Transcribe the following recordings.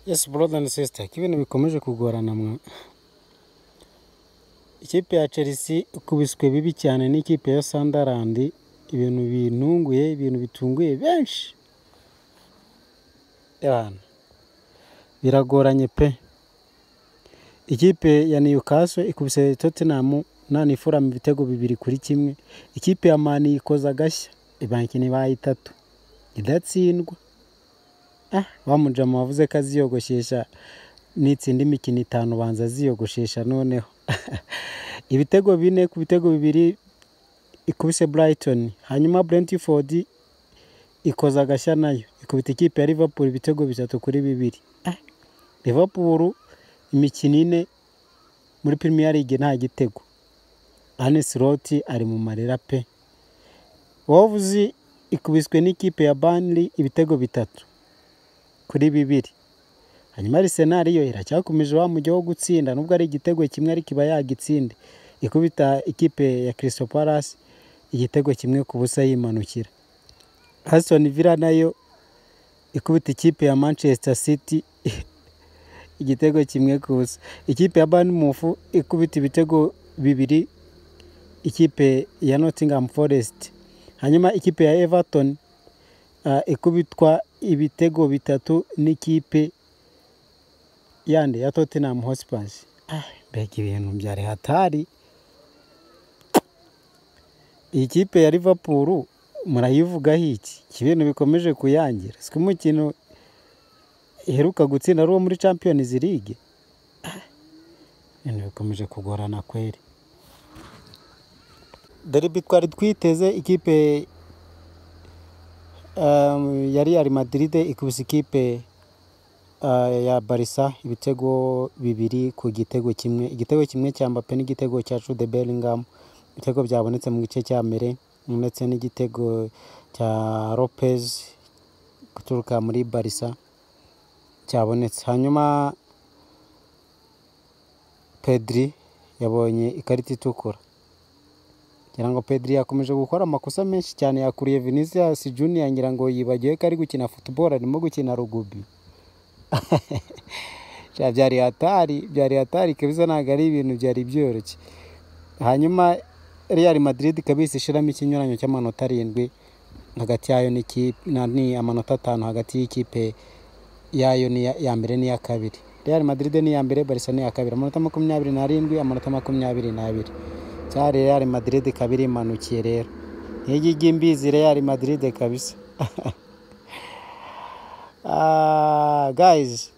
Yes brother and sister, ibintu bikomeje kugorana mwa. Ikipe ya Chelsea ikubiswe bibi cyane n'ikipe ya Sunderland, ibintu bintunguye, ibintu bitunguye benshi. Yana. Biragoranye pe. Ikipe ya Newcastle ikubise Tottenham nani Fulham ibitego 2-1. Ikipe ya Man ikoza gashya ibankini bayitatu. Idatsindwa. Bamujama wavuze ko aziyogoshesha n'itsinda imikino 5 banza ziyogoshesha noneho. Ibitego 4 ku bitego 2 ikubise Brighton, hanyuma Brentford ikoza gashya nayo ikubita ikipe ya Liverpool ibitego 3-2. Liverpool imikino 4 muri Premier League nta gitego. Arne Slot ari mu marera pe. Wolves ikubiswe n'ikipe ya Burnley ibitego 3-2. Hanyuma Arsenal yo iracyakomeje wa mujyo wo gutsinda nubwo ari igitego kimwe ari kiba yagitsinde. Ikubita ikipe ya Crystal Palace igitego kimwe ku busa yimanukira. Aston Villa nayo ikubita ikipe ya Manchester City igitego kimwe ku busa. Ikipe ya Bournemouth ikubita ibitego 2 ikipe ya Nottingham Forest. Hanyuma ikipe ya Everton ikubitwa ibitego 3 n'ikipe yande ya Tottenham Hotspur. Mbega ibintu byari hatari. Ikipe ya Liverpool murayivugaho iki? Ibintu bikomeje kuyangira. Siko umukino iheruka gutsinda ari muri Champions League. Ibintu bikomeje kugorana kweri. Derby twari twiteze ikipe ya Real Madrid ikubise ikipe ya Barca ibitego 2 ku gitego kimwe. Igitego kimwe cya Mbappe n'igitego cya Jude Bellingham. Ibitego byabonetse mu gice cya mbere ndetse n'igitego cya Lopez guturuka muri Barca cyabonetse. Hanyuma Pedri yabonye ikarita itukura. Ngirango Pedri yakomeje gukora amakosa menshi cyane, yakuriye Vinicius Junior ngirango yibagiwe ko ari gukina football arimo gukina rugby. byari hatari kabisa, ntago ari ibintu byari byoroshye. Hanyuma Real Madrid kabisa ishiramo ikinyuranyo cy'amanota 7 hagati yayo n'ikipe ni amanota 5 hagati y'ikipe yayo ni ya mbere ni ya kabiri. Real Madrid ni ya mbere, Barca ni ya kabiri, amanota 27, amanota 22. Cyari Real Madrid kabiri imanukiye rero. Nk'igi mbizi Real Madrid kabisa. Guys,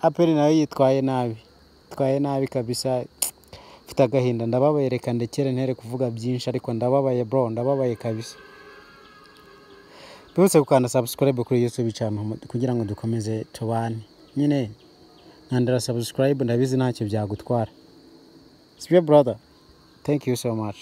Apple nayo yitwaye nabi kabisa. Mfite agahinda, ndababaye, reka ndekere ntere kuvuga byinshi ariko ndababaye bro, ndababaye kabisa. Bose gukanda subscribe kuri YouTube channel kugira ngo dukomeze tubane. Nyine nkandira subscribe, ndabizi ntacyo byagutwara. Sibyo brother. Thank you so much.